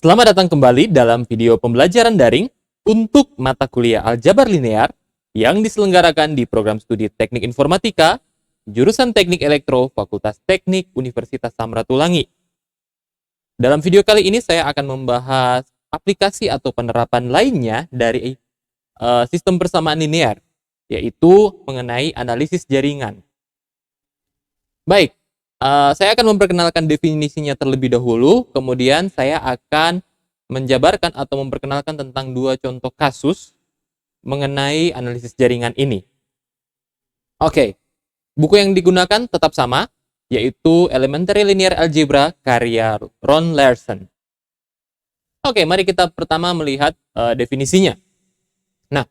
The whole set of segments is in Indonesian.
Selamat datang kembali dalam video pembelajaran daring untuk mata kuliah Aljabar Linear yang diselenggarakan di program studi Teknik Informatika, jurusan Teknik Elektro, Fakultas Teknik Universitas Samratulangi. Dalam video kali ini saya akan membahas aplikasi atau penerapan lainnya dari sistem persamaan linear, yaitu mengenai analisis jaringan. Baik, saya akan memperkenalkan definisinya terlebih dahulu, kemudian saya akan menjabarkan atau memperkenalkan tentang dua contoh kasus mengenai analisis jaringan ini. Oke, buku yang digunakan tetap sama, yaitu Elementary Linear Algebra karya Ron Larson. Oke, mari kita pertama melihat definisinya. Nah,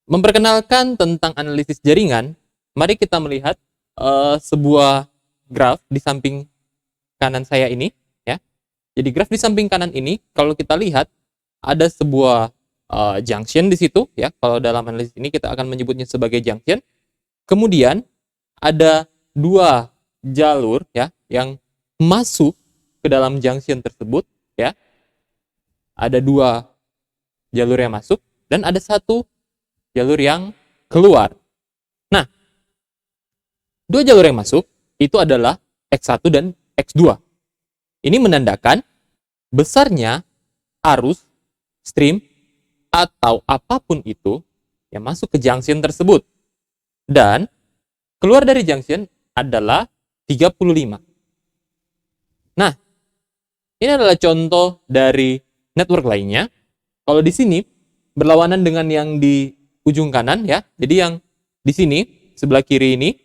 memperkenalkan tentang analisis jaringan, mari kita melihat sebuah graf di samping kanan saya ini, ya. Jadi graf di samping kanan ini, kalau kita lihat ada sebuah junction di situ, ya. Kalau dalam analisis ini kita akan menyebutnya sebagai junction. Kemudian ada dua jalur, ya, yang masuk ke dalam junction tersebut, ya. Ada dua jalur yang masuk dan ada satu jalur yang keluar. Nah, dua jalur yang masuk itu adalah X1 dan X2. Ini menandakan besarnya arus, stream, atau apapun itu yang masuk ke junction tersebut. Dan keluar dari junction adalah 35. Nah, ini adalah contoh dari network lainnya. Kalau di sini berlawanan dengan yang di ujung kanan, ya. Jadi yang di sini sebelah kiri ini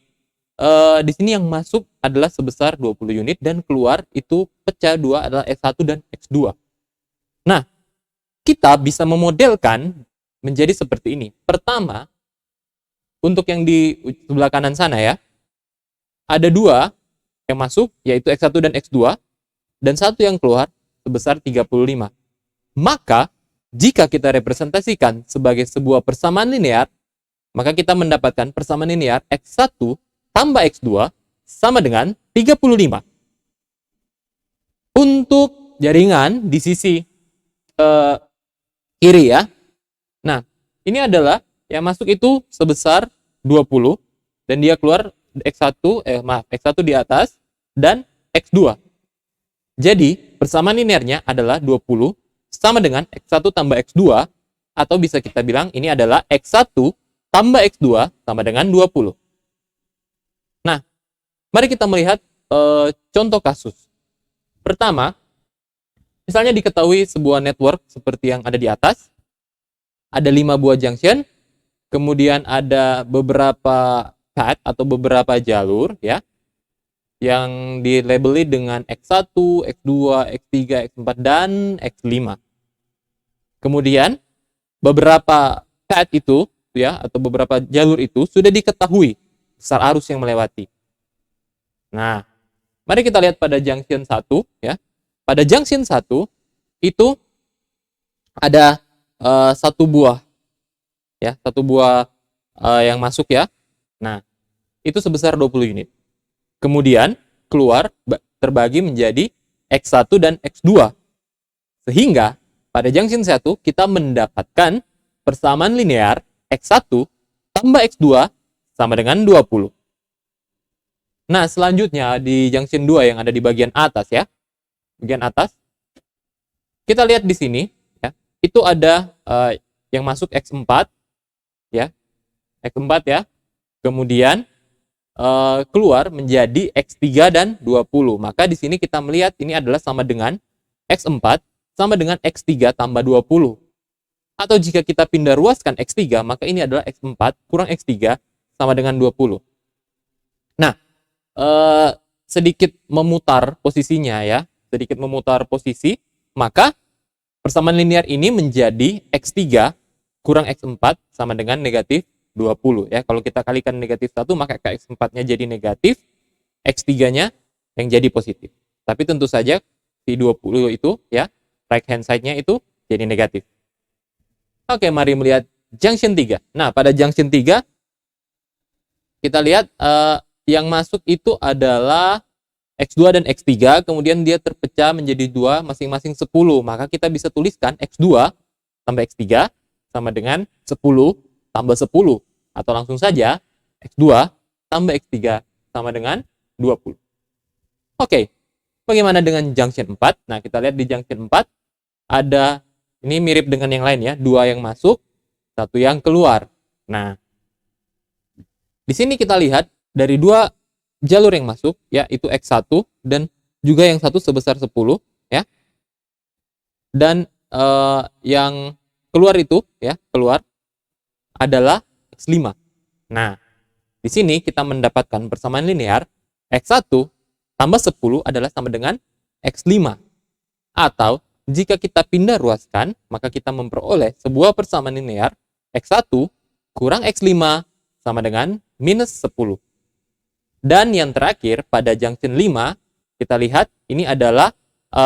di sini yang masuk adalah sebesar 20 unit dan keluar itu pecah dua adalah X1 dan X2. Nah, kita bisa memodelkan menjadi seperti ini. Pertama, untuk yang di sebelah kanan sana, ya, ada dua yang masuk, yaitu X1 dan X2, dan satu yang keluar sebesar 35. Maka, jika kita representasikan sebagai sebuah persamaan linear, maka kita mendapatkan persamaan linear X1 tambah X2 sama dengan 35. Untuk jaringan di sisi kiri, ya. Nah, ini adalah yang masuk itu sebesar 20 dan dia keluar X1 di atas dan X2. Jadi, persamaan linearnya adalah 20 sama dengan X1 tambah X2, atau bisa kita bilang ini adalah X1 tambah X2 sama dengan 20. Nah, mari kita melihat contoh kasus. Pertama, misalnya diketahui sebuah network seperti yang ada di atas, ada 5 buah junction, kemudian ada beberapa path atau beberapa jalur, ya, yang dilabeli dengan X1, X2, X3, X4, dan X5. Kemudian, beberapa path itu, ya, atau beberapa jalur itu sudah diketahui besar arus yang melewati. Nah, mari kita lihat pada junction 1, ya. Pada junction 1 itu ada satu buah, ya, satu buah yang masuk, ya. Nah, itu sebesar 20 unit. Kemudian keluar terbagi menjadi X1 dan X2. Sehingga pada junction 1 kita mendapatkan persamaan linear X1 tambah X2 sama dengan 20. Nah, selanjutnya di junction 2 yang ada di bagian atas, ya. Bagian atas. Kita lihat di sini, ya. Itu ada yang masuk X4, ya. X4, ya. Kemudian keluar menjadi X3 dan 20. Maka di sini kita melihat ini adalah sama dengan X4 sama dengan X3 tambah 20. Atau jika kita pindah ruaskan X3, maka ini adalah X4 kurang X3 sama dengan 20. Nah, sedikit memutar posisinya, ya. Sedikit memutar posisi, maka persamaan linear ini menjadi X3 kurang X4 sama dengan negatif 20, ya. Kalau kita kalikan negatif 1, maka X4-nya jadi negatif, X3-nya yang jadi positif. Tapi tentu saja si 20 itu, ya, right hand side-nya itu jadi negatif. Oke, mari melihat junction 3. Nah, pada junction 3 kita lihat yang masuk itu adalah X2 dan X3, kemudian dia terpecah menjadi 2, masing-masing 10. Maka kita bisa tuliskan X2 tambah X3 sama dengan 10 tambah 10. Atau langsung saja, X2 tambah X3 sama dengan 20. Oke, bagaimana dengan junction 4? Nah, kita lihat di junction 4, ada, ini mirip dengan yang lain ya, 2 yang masuk, 1 yang keluar. Nah, di sini kita lihat dari 2 jalur yang masuk, yaitu X1 dan juga yang satu sebesar 10, ya. Dan yang keluar itu, ya, keluar adalah X5. Nah, di sini kita mendapatkan persamaan linear X1 tambah 10 adalah sama dengan X5. Atau, jika kita pindah ruaskan, maka kita memperoleh sebuah persamaan linear X1 kurang X5 sama dengan minus 10. Dan yang terakhir, pada junction 5, kita lihat ini adalah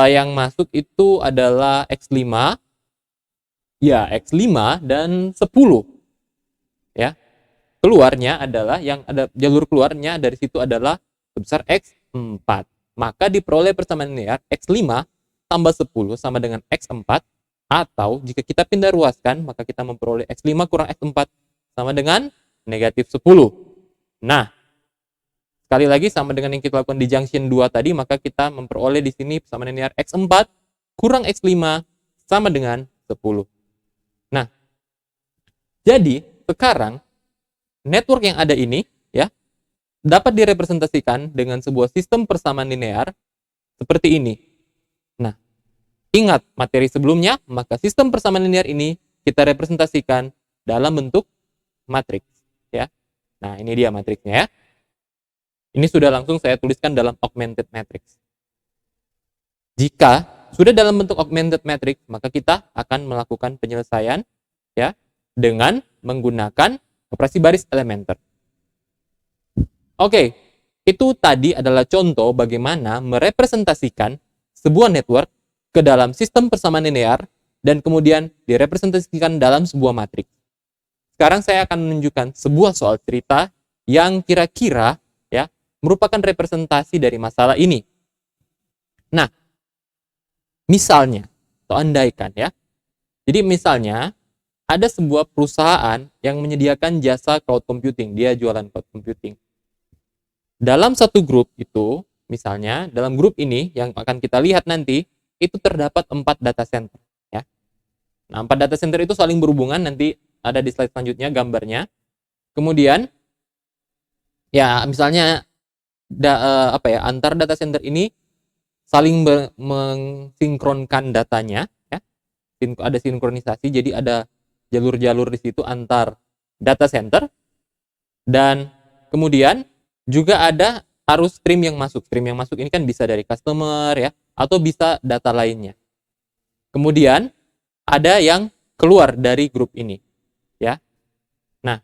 yang masuk itu adalah X5. Ya, X5 dan 10. Ya. Keluarnya adalah, yang ada jalur keluarnya dari situ adalah sebesar X4. Maka diperoleh persamaan linear X5 tambah 10 sama dengan X4. Atau, jika kita pindah ruaskan, maka kita memperoleh X5 kurang X4 sama dengan negatif 10. Nah, sekali lagi sama dengan yang kita lakukan di junction 2 tadi, maka kita memperoleh di sini persamaan linear X4 kurang X5 sama dengan 10. Nah, jadi sekarang network yang ada ini, ya, dapat direpresentasikan dengan sebuah sistem persamaan linear seperti ini. Nah, ingat materi sebelumnya, maka sistem persamaan linear ini kita representasikan dalam bentuk matriks, ya. Nah, ini dia matriksnya, ya. Ini sudah langsung saya tuliskan dalam augmented matrix. Jika sudah dalam bentuk augmented matrix, maka kita akan melakukan penyelesaian, ya, dengan menggunakan operasi baris elementer. Oke, itu tadi adalah contoh bagaimana merepresentasikan sebuah network ke dalam sistem persamaan linear dan kemudian direpresentasikan dalam sebuah matriks. Sekarang saya akan menunjukkan sebuah soal cerita yang kira-kira, ya, merupakan representasi dari masalah ini. Nah, misalnya, atau andaikan, ya. Jadi misalnya, ada sebuah perusahaan yang menyediakan jasa cloud computing. Dia jualan cloud computing. Dalam satu grup itu, misalnya, dalam grup ini yang akan kita lihat nanti, itu terdapat 4 data center. Ya. Nah, 4 data center itu saling berhubungan, nanti ada di slide selanjutnya gambarnya. Kemudian, ya misalnya, antar data center ini saling mensinkronkan datanya, ya. Ada sinkronisasi, jadi ada jalur-jalur di situ antar data center, dan kemudian juga ada arus stream yang masuk. Stream yang masuk ini kan bisa dari customer, ya, atau bisa data lainnya. Kemudian ada yang keluar dari grup ini, ya. Nah,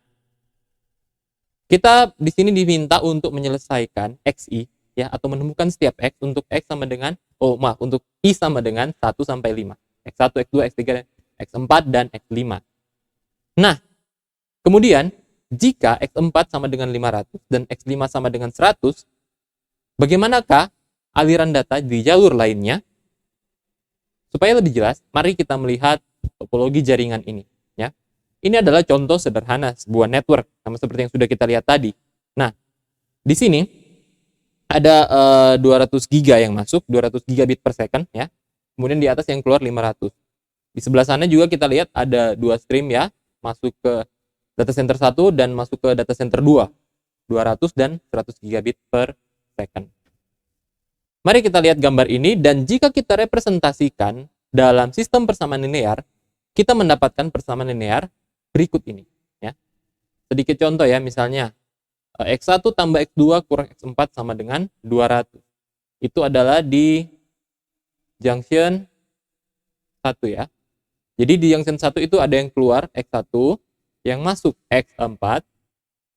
kita di sini diminta untuk menyelesaikan XI, ya, atau menemukan setiap X untuk X sama dengan, untuk I sama dengan 1 sampai 5. X1, X2, X3, X4, dan X5. Nah, kemudian, jika X4 sama dengan 500 dan X5 sama dengan 100, bagaimanakah aliran data di jalur lainnya? Supaya lebih jelas, mari kita melihat topologi jaringan ini. Ini adalah contoh sederhana sebuah network, sama seperti yang sudah kita lihat tadi. Nah, di sini ada 200 giga yang masuk, 200 gigabit per second, ya. Kemudian di atas yang keluar 500. Di sebelah sana juga kita lihat ada 2 stream, ya, masuk ke data center 1 dan masuk ke data center 2, 200 dan 100 gigabit per second. Mari kita lihat gambar ini, dan jika kita representasikan dalam sistem persamaan linear, kita mendapatkan persamaan linear berikut ini, ya. Sedikit contoh, ya, misalnya X1 tambah X2 kurang X4 sama dengan 200. Itu adalah di junction 1, ya. Jadi di junction 1 itu ada yang keluar X1, yang masuk X4,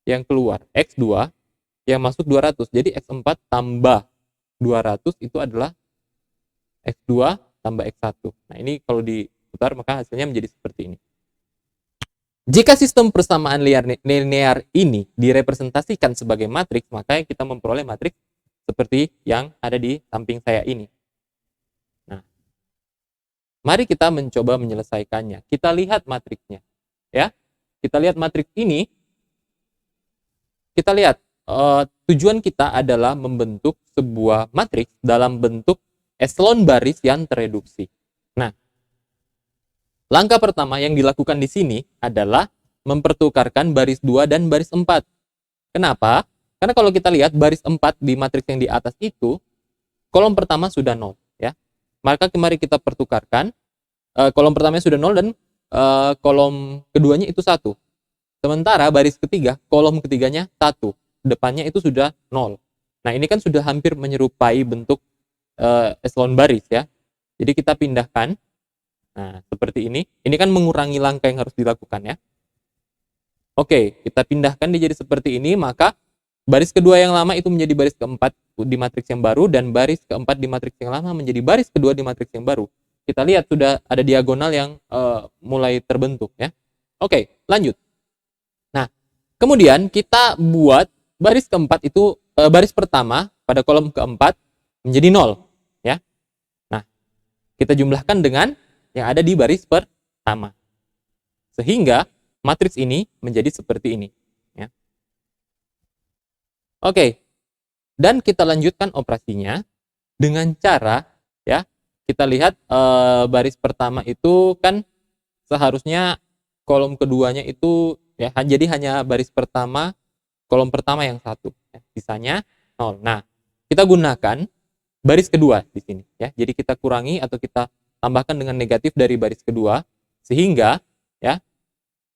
yang keluar X2, yang masuk 200. Jadi X4 tambah 200 itu adalah X2 tambah X1. Nah, ini kalau diputar maka hasilnya menjadi seperti ini. Jika sistem persamaan linear ini direpresentasikan sebagai matriks, maka kita memperoleh matriks seperti yang ada di samping saya ini. Nah, mari kita mencoba menyelesaikannya. Kita lihat matriksnya, ya. Kita lihat matriks ini. Kita lihat tujuan kita adalah membentuk sebuah matriks dalam bentuk eselon baris yang tereduksi. Nah, langkah pertama yang dilakukan di sini adalah mempertukarkan baris 2 dan baris 4. Kenapa? Karena kalau kita lihat baris 4 di matriks yang di atas itu, kolom pertama sudah 0. Ya. Maka mari kita pertukarkan, kolom pertamanya sudah 0 dan kolom keduanya itu 1. Sementara baris ketiga, kolom ketiganya 1. Depannya itu sudah 0. Nah, ini kan sudah hampir menyerupai bentuk eselon baris ya. Jadi kita pindahkan. Nah, seperti ini. Ini kan mengurangi langkah yang harus dilakukan ya. Oke, kita pindahkan dia jadi seperti ini, maka baris kedua yang lama itu menjadi baris keempat di matriks yang baru, dan baris keempat di matriks yang lama menjadi baris kedua di matriks yang baru. Kita lihat sudah ada diagonal yang mulai terbentuk ya. Oke, lanjut. Nah, kemudian kita buat baris keempat itu, baris pertama pada kolom keempat menjadi 0 ya. Nah, kita jumlahkan dengan yang ada di baris pertama. Sehingga matriks ini menjadi seperti ini ya. Oke. Dan kita lanjutkan operasinya dengan cara ya, kita lihat baris pertama itu kan seharusnya kolom keduanya itu ya, jadi hanya baris pertama, kolom pertama yang 1 ya, sisanya 0. Nah, kita gunakan baris kedua di sini ya. Jadi kita kurangi atau kita tambahkan dengan negatif dari baris kedua sehingga ya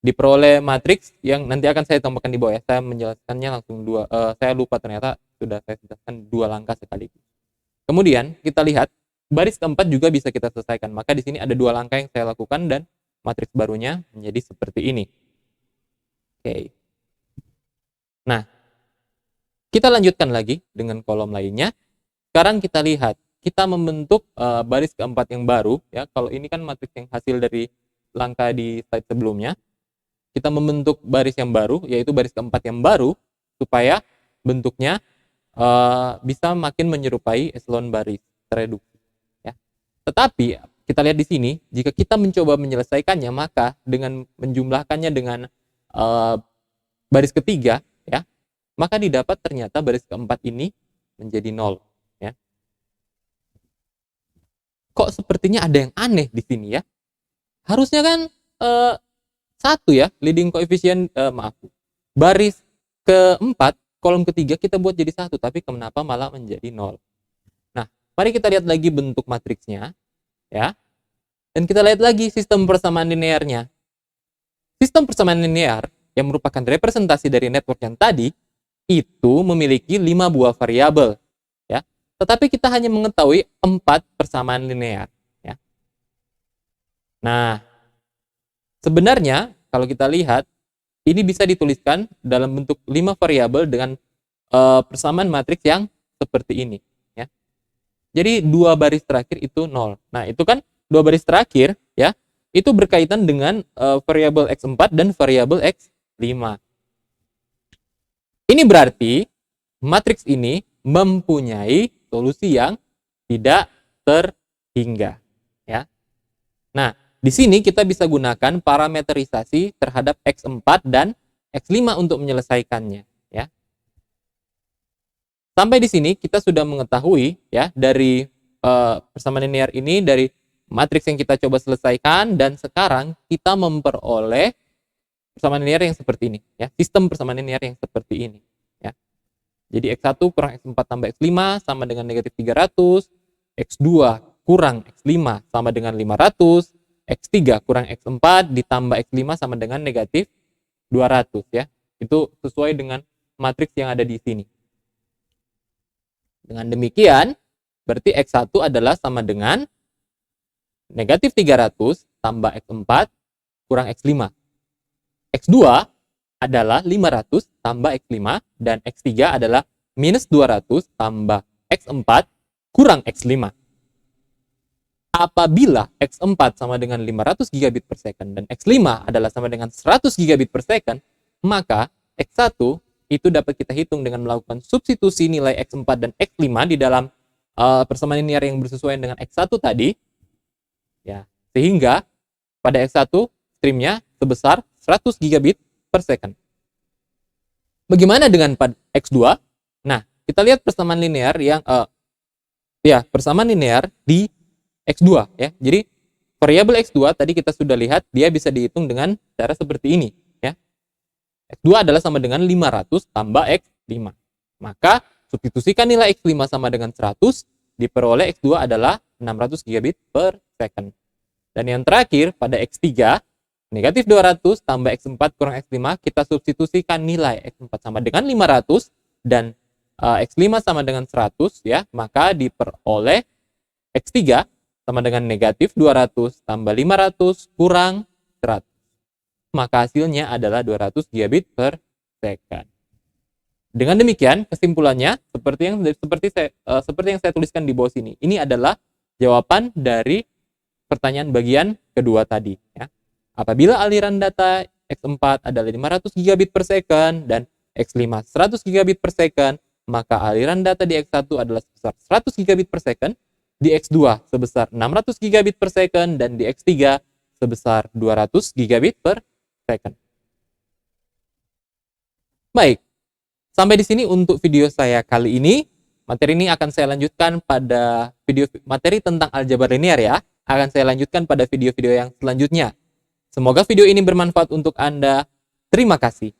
diperoleh matriks yang nanti akan saya tambahkan di bawah ya. Saya menjelaskannya langsung saya lupa ternyata sudah saya jelaskan 2 langkah sekaligus. Kemudian kita lihat baris keempat juga bisa kita selesaikan. Maka di sini ada 2 langkah yang saya lakukan dan matriks barunya menjadi seperti ini. Oke. Nah, kita lanjutkan lagi dengan kolom lainnya. Sekarang kita lihat, kita membentuk baris keempat yang baru ya. Kalau ini kan matriks yang hasil dari langkah di slide sebelumnya. Kita membentuk baris yang baru, yaitu baris keempat yang baru, supaya bentuknya bisa makin menyerupai eselon baris tereduksi. Ya. Tetapi kita lihat di sini, jika kita mencoba menyelesaikannya, maka dengan menjumlahkannya dengan baris ketiga, ya, maka didapat ternyata baris keempat ini menjadi 0. Ya. Kok sepertinya ada yang aneh di sini ya? Harusnya kan 1 ya, leading coefficient, baris keempat, kolom ketiga kita buat jadi 1, tapi kenapa malah menjadi 0. Nah, mari kita lihat lagi bentuk matriksnya, ya. Dan kita lihat lagi sistem persamaan linearnya. Sistem persamaan linear yang merupakan representasi dari network yang tadi, itu memiliki 5 buah variabel, ya. Tetapi kita hanya mengetahui 4 persamaan linear, ya. Nah, sebenarnya kalau kita lihat ini bisa dituliskan dalam bentuk 5 variabel dengan persamaan matriks yang seperti ini ya. Jadi 2 baris terakhir itu 0. Nah, itu kan 2 baris terakhir ya, itu berkaitan dengan variabel X4 dan variabel X5. Ini berarti matriks ini mempunyai solusi yang tidak terhingga ya. Nah, di sini kita bisa gunakan parameterisasi terhadap X4 dan X5 untuk menyelesaikannya, ya. Sampai di sini kita sudah mengetahui ya dari persamaan linear ini, dari matriks yang kita coba selesaikan, dan sekarang kita memperoleh persamaan linear yang seperti ini, ya. Sistem persamaan linear yang seperti ini, ya. Jadi X1 kurang X4 tambah X5 sama dengan negatif 300, X2 kurang X5 sama dengan 500, X3 kurang X4 ditambah X5 sama dengan negatif 200 ya. Itu sesuai dengan matriks yang ada di sini. Dengan demikian, berarti X1 adalah sama dengan negatif 300 tambah X4 kurang X5. X2 adalah 500 tambah X5 dan X3 adalah minus 200 tambah X4 kurang X5. Apabila X4 sama dengan 500 gigabit per second dan X5 adalah sama dengan 100 gigabit per second, maka X1 itu dapat kita hitung dengan melakukan substitusi nilai X4 dan X5 di dalam persamaan linear yang bersesuaian dengan X1 tadi. Ya, sehingga pada X1 streamnya sebesar 100 gigabit per second. Bagaimana dengan pada X2? Nah, kita lihat persamaan linear yang persamaan linear di X2 ya. Jadi variabel X2 tadi kita sudah lihat dia bisa dihitung dengan cara seperti ini ya. X2 adalah sama dengan 500 tambah X5. Maka substitusikan nilai X5 sama dengan 100, diperoleh X2 adalah 600 gigabit per second. Dan yang terakhir pada X3 negatif 200 tambah X4 kurang X5, kita substitusikan nilai X4 sama dengan 500 dan X5 sama dengan 100 ya, maka diperoleh X3 sama dengan negatif 200 tambah 500 kurang 100. Maka hasilnya adalah 200 gigabit per second. Dengan demikian, kesimpulannya seperti yang saya tuliskan di bawah sini. Ini adalah jawaban dari pertanyaan bagian kedua tadi ya. Apabila aliran data X4 adalah 500 gigabit per second dan X5 100 gigabit per second, maka aliran data di X1 adalah sebesar 100 gigabit per second, di X2 sebesar 600 gigabit per second, dan di X3 sebesar 200 gigabit per second. Baik, sampai di sini untuk video saya kali ini. Materi ini akan saya lanjutkan pada video materi tentang aljabar linear ya. Akan saya lanjutkan pada video-video yang selanjutnya. Semoga video ini bermanfaat untuk Anda. Terima kasih.